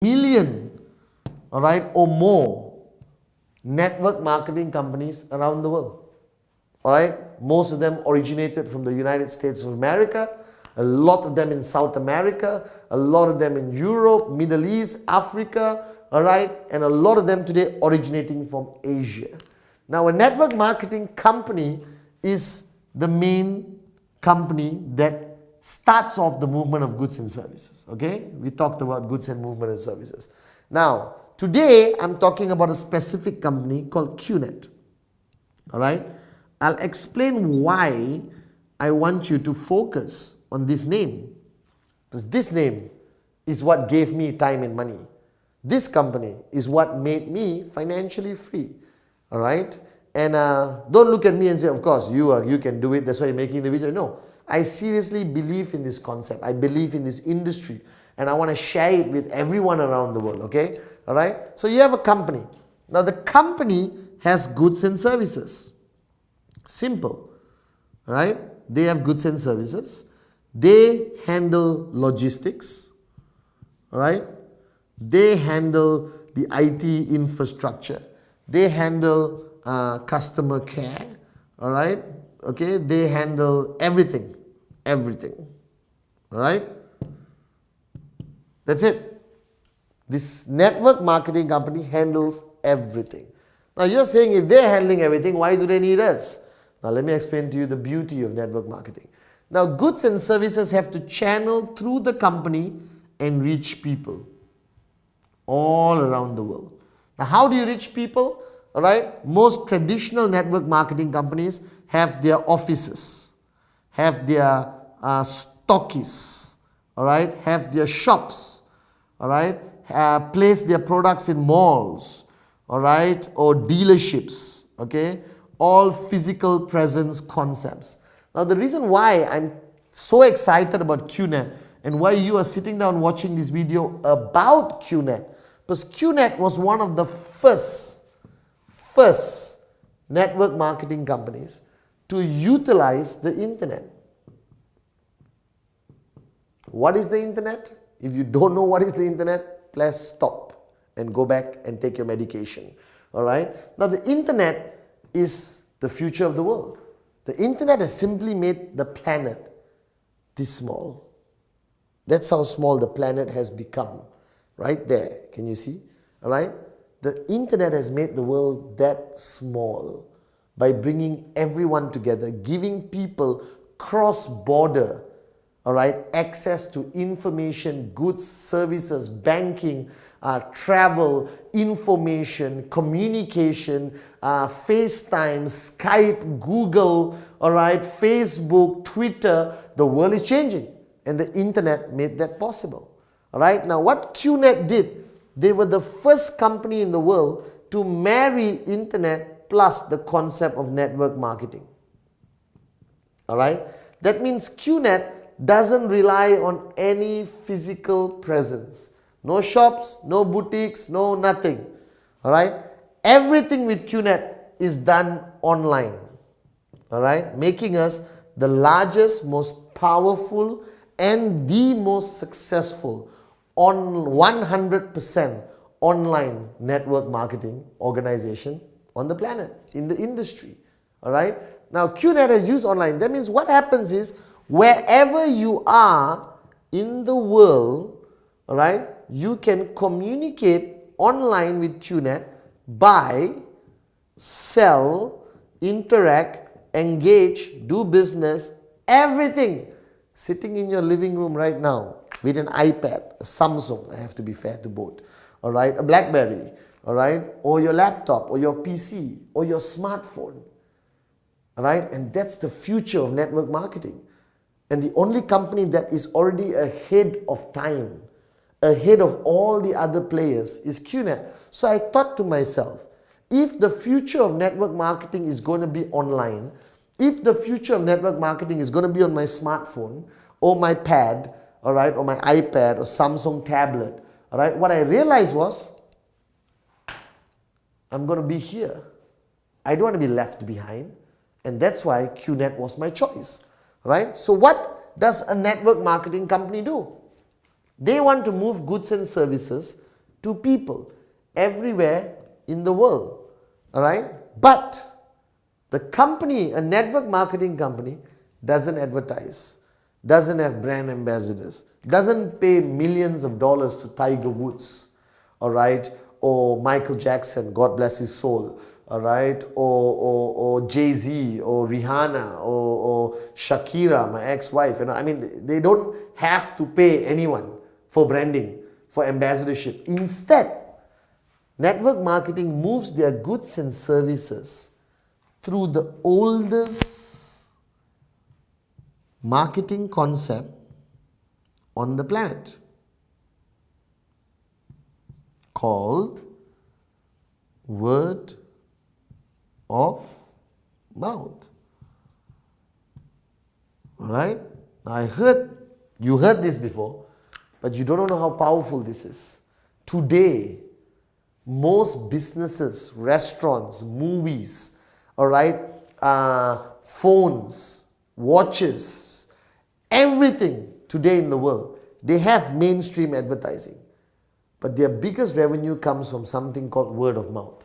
million, all right, or more network marketing companies around the world. All right, most of them originated from the United States of America, a lot of them in South America, a lot of them in Europe, Middle East, Africa, all right, and a lot of them today originating from Asia. Now, a network marketing company is the main company that starts off the movement of goods and services. Okay, we talked about goods and movement and services. Now, today I'm talking about a specific company called QNet. All right, I'll explain why I want you to focus on this name, because this name is what gave me time and money. This company is what made me financially free. All right, and don't look at me and say, of course you can do it, that's why you're making the video. No, I seriously believe in this concept. I believe in this industry, and I want to share it with everyone around the world. Okay, all right. So you have a company. Now the company has goods and services. Simple, right? They have goods and services. They handle logistics, right? They handle the IT infrastructure. They handle customer care, all right? Okay, they handle everything, all right? That's it. This network marketing company handles everything. Now you're saying if they're handling everything, why do they need us? Now let me explain to you the beauty of network marketing. Now goods and services have to channel through the company and reach people all around the world. Now how do you reach people? All right, most traditional network marketing companies have their offices, have their stockists, all right, have their shops, all right, place their products in malls, all right, or dealerships, okay, all physical presence concepts. Now the reason why I'm so excited about QNet and why you are sitting down watching this video about QNet, because QNet was one of the first network marketing companies to utilize the internet. What is the internet? If you don't know what is the internet, please stop and go back and take your medication. All right. Now the internet is the future of the world. The internet has simply made the planet this small. That's how small the planet has become. Right there. Can you see? All right. The internet has made the world that small by bringing everyone together, giving people cross-border, all right, access to information, goods, services, banking, travel, information, communication, FaceTime, Skype, Google, all right, Facebook, Twitter. The world is changing, and the internet made that possible. All right. Now, what QNet did, they were the first company in the world to marry internet plus the concept of network marketing. All right. That means QNet doesn't rely on any physical presence. No shops, no boutiques, no nothing. All right. Everything with QNet is done online. All right. Making us the largest, most powerful, and the most successful on 100% online network marketing organization on the planet, in the industry. All right. Now QNet has used online. That means what happens is wherever you are in the world, all right, you can communicate online with QNet, buy, sell, interact, engage, do business, everything sitting in your living room right now with an iPad, a Samsung, I have to be fair to both, all right, a BlackBerry, all right, or your laptop, or your PC, or your smartphone, all right, and that's the future of network marketing. And the only company that is already ahead of time, ahead of all the other players, is QNet. So I thought to myself, if the future of network marketing is going to be online, if the future of network marketing is going to be on my smartphone, or my pad, all right, or my iPad, or Samsung tablet, all right, what I realized was, I'm going to be here. I don't want to be left behind. And that's why QNet was my choice. Right? So what does a network marketing company do? They want to move goods and services to people everywhere in the world. All right? But the company, a network marketing company, doesn't advertise, doesn't have brand ambassadors, doesn't pay millions of dollars to Tiger Woods, all right, or Michael Jackson, God bless his soul, all right, or Jay-Z, or Rihanna, or Shakira, my ex-wife. I mean, they don't have to pay anyone for branding, for ambassadorship. Instead, network marketing moves their goods and services through the oldest marketing concept on the planet, called word of mouth. Alright? You heard this before, but you don't know how powerful this is. Today, most businesses, restaurants, movies, alright, phones, watches, everything today in the world, they have mainstream advertising. But their biggest revenue comes from something called word of mouth.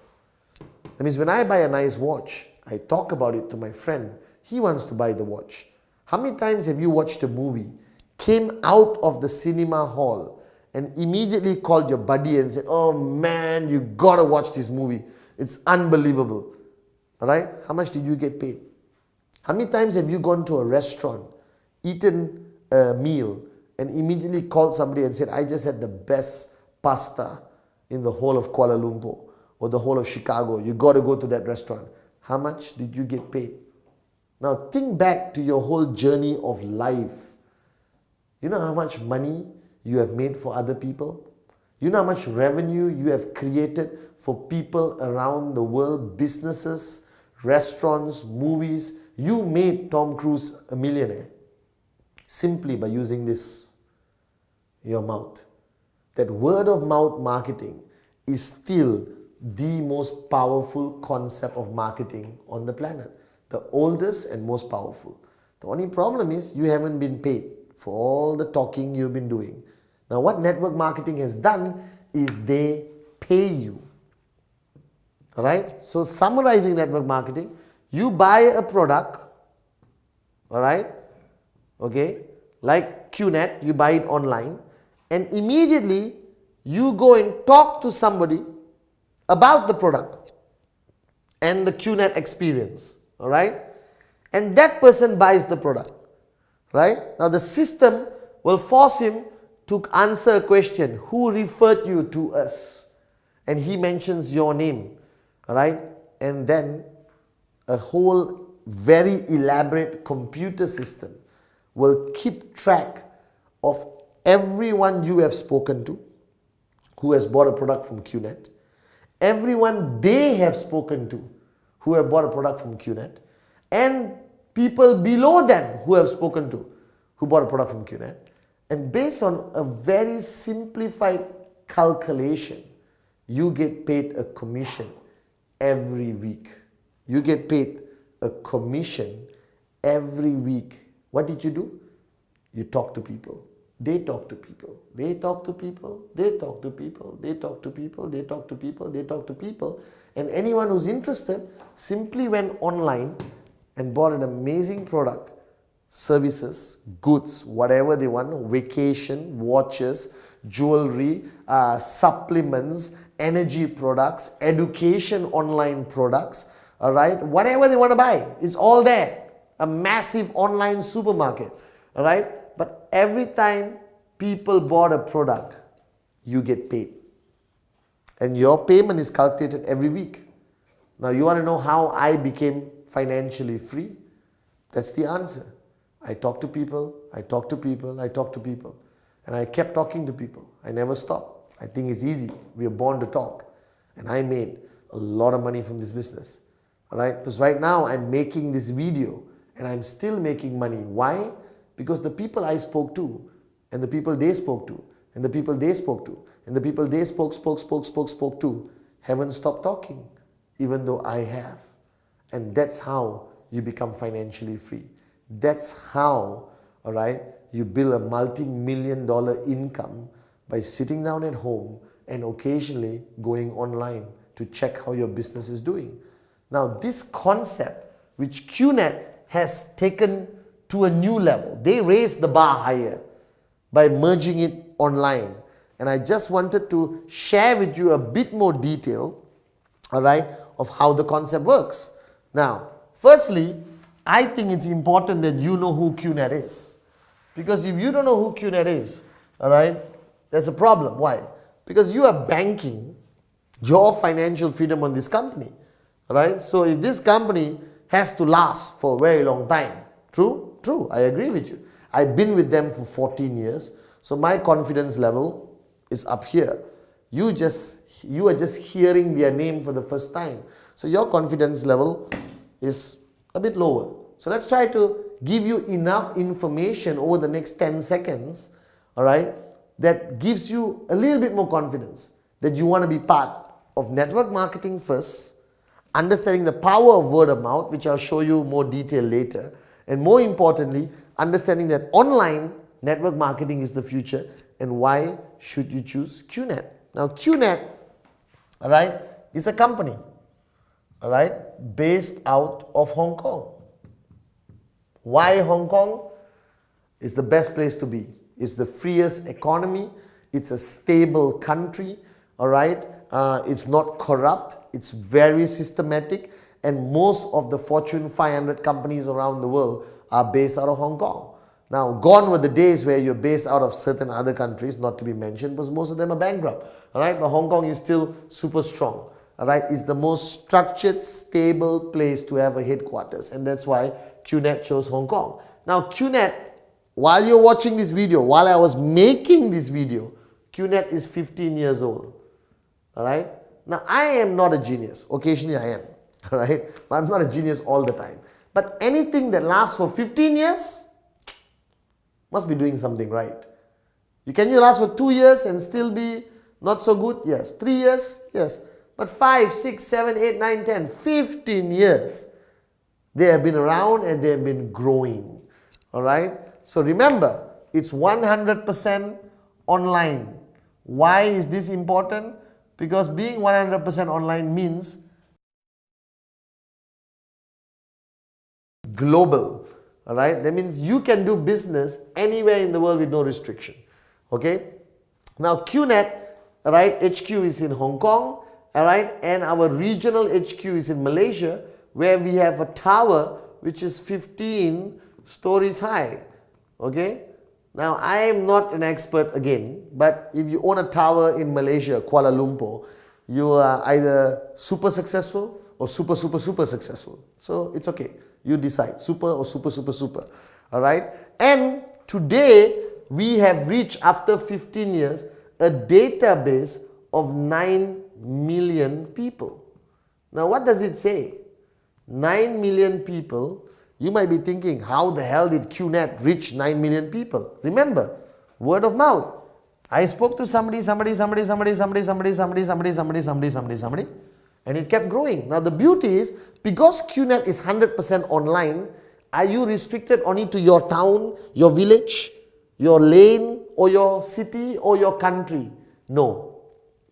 That means when I buy a nice watch, I talk about it to my friend. He wants to buy the watch. How many times have you watched a movie, came out of the cinema hall, and immediately called your buddy and said, oh man, you gotta watch this movie. It's unbelievable. Alright? How much did you get paid? How many times have you gone to a restaurant, eaten a meal, and immediately called somebody and said, I just had the best pasta in the whole of Kuala Lumpur or the whole of Chicago. You got to go to that restaurant. How much did you get paid? Now think back to your whole journey of life. You know how much money you have made for other people? You know how much revenue you have created for people around the world, businesses, restaurants, movies. You made Tom Cruise a millionaire simply by using this, your mouth. That word of mouth marketing is still the most powerful concept of marketing on the planet. The oldest and most powerful. The only problem is you haven't been paid for all the talking you've been doing. Now what network marketing has done is they pay you. Alright? So summarizing network marketing, you buy a product, alright? Okay? Like QNet, you buy it online, and immediately you go and talk to somebody about the product and the QNet experience, all right? And that person buys the product, right? Now the system will force him to answer a question, who referred you to us? And he mentions your name, all right? And then a whole very elaborate computer system will keep track of everyone you have spoken to who has bought a product from QNet, everyone they have spoken to who have bought a product from QNet, and people below them who have spoken to who bought a product from QNet. And based on a very simplified calculation, you get paid a commission every week. You get paid a commission every week. What did you do? You talk to people. They talk to people. They talk to people. They talk to people. They talk to people. They talk to people. They talk to people. And anyone who's interested simply went online and bought an amazing product, services, goods, whatever they want, vacation, watches, jewelry, supplements, energy products, education online products, all right, whatever they want to buy, it's all there. A massive online supermarket, all right. But every time people bought a product, you get paid. And your payment is calculated every week. Now you want to know how I became financially free? That's the answer. I talk to people, I talk to people, I talk to people. And I kept talking to people. I never stopped. I think it's easy. We are born to talk. And I made a lot of money from this business. Alright? Because right now I'm making this video and I'm still making money. Why? Because the people I spoke to, and the people they spoke to, and the people they spoke to, and the people they spoke to, haven't stopped talking, even though I have. And that's how you become financially free. That's how, alright, you build a multi-million-dollar income by sitting down at home and occasionally going online to check how your business is doing. Now, this concept which QNet has taken to a new level, they raised the bar higher by merging it online. And I just wanted to share with you a bit more detail, all right, of how the concept works. Now, firstly, I think it's important that you know who QNet is. Because if you don't know who QNet is, all right, there's a problem. Why? Because you are banking your financial freedom on this company, all right? So if this company has to last for a very long time, true? True, I agree with you. I've been with them for 14 years, so my confidence level is up here. You are just hearing their name for the first time. So your confidence level is a bit lower. So let's try to give you enough information over the next 10 seconds, all right, that gives you a little bit more confidence that you want to be part of network marketing first, understanding the power of word of mouth, which I'll show you more detail later, and more importantly, understanding that online network marketing is the future and why should you choose QNet. Now QNet, all right, is a company, all right, based out of Hong Kong. Why Hong Kong? Is the best place to be. It's the freest economy. It's a stable country, all right. It's not corrupt. It's very systematic, and most of the Fortune 500 companies around the world are based out of Hong Kong. Now, gone were the days where you're based out of certain other countries, not to be mentioned, because most of them are bankrupt, all right. But Hong Kong is still super strong, all right. It's the most structured, stable place to have a headquarters, and that's why QNet chose Hong Kong. Now, QNet, while you're watching this video, while I was making this video, QNet is 15 years old. All right. Now, I am not a genius. Occasionally I am. All right. But I'm not a genius all the time. But anything that lasts for 15 years must be doing something right. Can you last for 2 years and still be not so good? Yes. 3 years? Yes. But 5, 6, 7, 8, 9, 10, 15 years. They have been around and they have been growing. All right. So remember, it's 100% online. Why is this important? Because being 100% online means global, all right? That means you can do business anywhere in the world with no restriction, okay? Now QNet, all right, HQ is in Hong Kong, all right? And our regional HQ is in Malaysia, where we have a tower which is 15 stories high, okay? Now, I am not an expert again, but if you own a tower in Malaysia, Kuala Lumpur, you are either super successful or super successful. So, it's okay. You decide, super or super. All right? And today, we have reached, after 15 years, a database of 9 million people. Now, what does it say? 9 million people. You might be thinking, how the hell did QNet reach 9 million people? Remember, word of mouth. I spoke to somebody, and it kept growing. Now the beauty is, because QNet is 100% online, are you restricted only to your town, your village, your lane, or your city, or your country? No.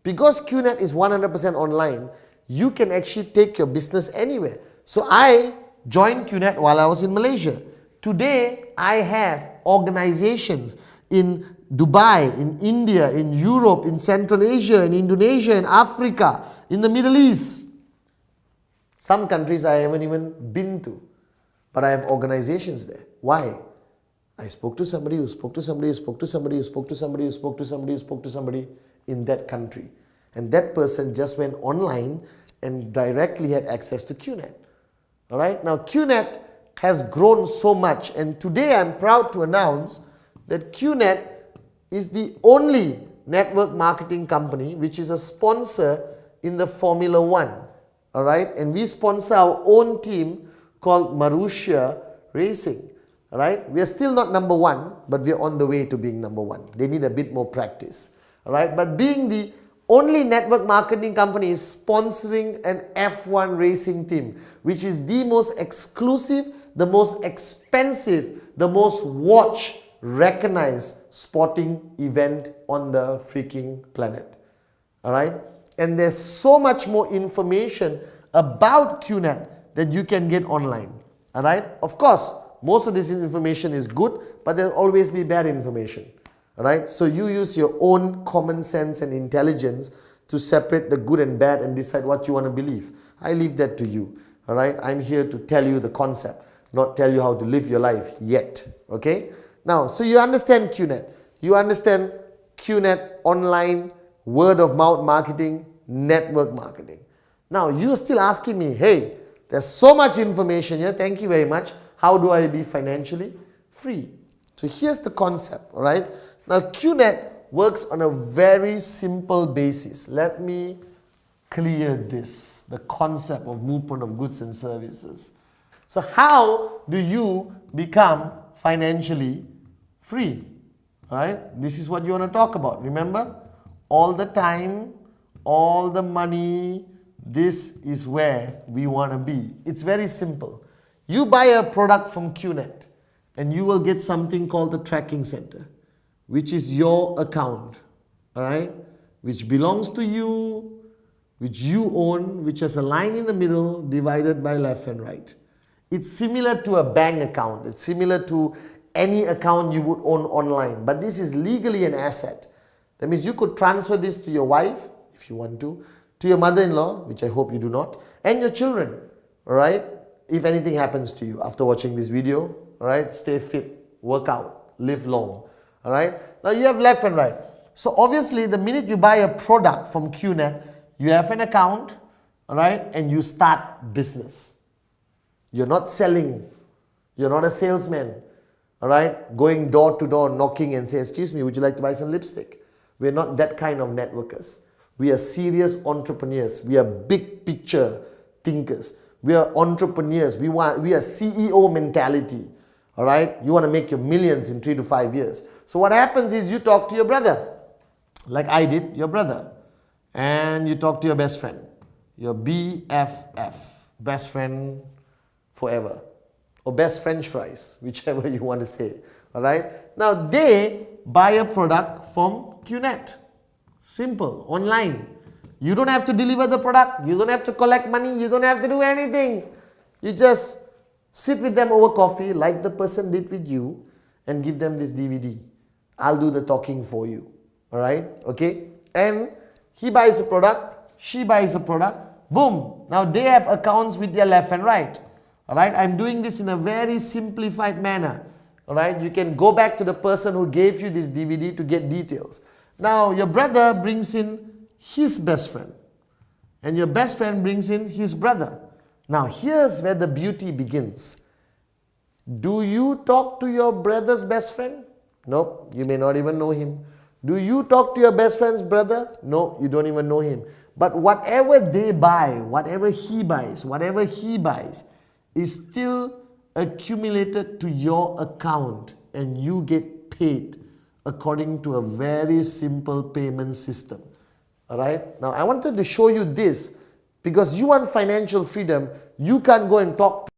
Because QNet is 100% online, you can actually take your business anywhere. So I joined QNet while I was in Malaysia. Today, I have organizations in Dubai, in India, in Europe, in Central Asia, in Indonesia, in Africa, in the Middle East. Some countries I haven't even been to, but I have organizations there. Why? I spoke to somebody who spoke to somebody who spoke to somebody who spoke to somebody who spoke to somebody who spoke to somebody in that country. And that person just went online and directly had access to QNet. All right. Now QNet has grown so much, and today I'm proud to announce that QNet is the only network marketing company which is a sponsor in the Formula One. All right. And we sponsor our own team called Marussia Racing. All right. We are still not number one, but we are on the way to being number one. They need a bit more practice. All right. But being the only network marketing company is sponsoring an F1 racing team, which is the most exclusive, the most expensive, the most watched, recognized sporting event on the freaking planet. Alright? And there's so much more information about QNet that you can get online. Alright? Of course, most of this information is good, but there'll always be bad information. Alright? So you use your own common sense and intelligence to separate the good and bad and decide what you want to believe. I leave that to you. Alright? I'm here to tell you the concept, not tell you how to live your life yet. Okay? Now, so you understand QNet. You understand QNet online, word of mouth marketing, network marketing. Now, you're still asking me, hey, there's so much information here. Thank you very much. How do I be financially free? So here's the concept, all right? Now, QNet works on a very simple basis. Let me clear this, the concept of movement of goods and services. So how do you become financially free? All right? This is what you want to talk about. Remember? All the time, all the money, this is where we want to be. It's very simple. You buy a product from QNet and you will get something called the tracking center, which is your account, all right, which belongs to you, which you own, which has a line in the middle divided by left and right. It's similar to a bank account. It's similar to any account you would own online, but this is legally an asset. That means you could transfer this to your wife, if you want to your mother-in-law, which I hope you do not, and your children, all right? If anything happens to you after watching this video, all right? Stay fit, work out, live long, all right? Now you have left and right. So obviously, the minute you buy a product from QNet, you have an account, all right? And you start business. You're not selling. You're not a salesman, all right? Going door to door, knocking and say, excuse me, would you like to buy some lipstick? We're not that kind of networkers. We are serious entrepreneurs. We are big picture thinkers. We are entrepreneurs. We are CEO mentality. All right? You want to make your millions in 3 to 5 years. So what happens is you talk to your brother, like I did, your brother. And you talk to your best friend, your BFF, best friend forever. Or best French fries, whichever you want to say. All right? Now they buy a product from QNet. Simple, online. You don't have to deliver the product. You don't have to collect money. You don't have to do anything. You just sit with them over coffee like the person did with you and give them this DVD. I'll do the talking for you. Alright? Okay? And he buys a product. She buys a product. Boom. Now they have accounts with their left and right. Alright? I'm doing this in a very simplified manner. Alright? You can go back to the person who gave you this DVD to get details. Now, your brother brings in his best friend, and your best friend brings in his brother. Now, here's where the beauty begins. Do you talk to your brother's best friend? Nope, you may not even know him. Do you talk to your best friend's brother? No, you don't even know him. But whatever they buy, whatever he buys is still accumulated to your account, and you get paid according to a very simple payment system. Alright? Now I wanted to show you this because you want financial freedom. You can't go and talk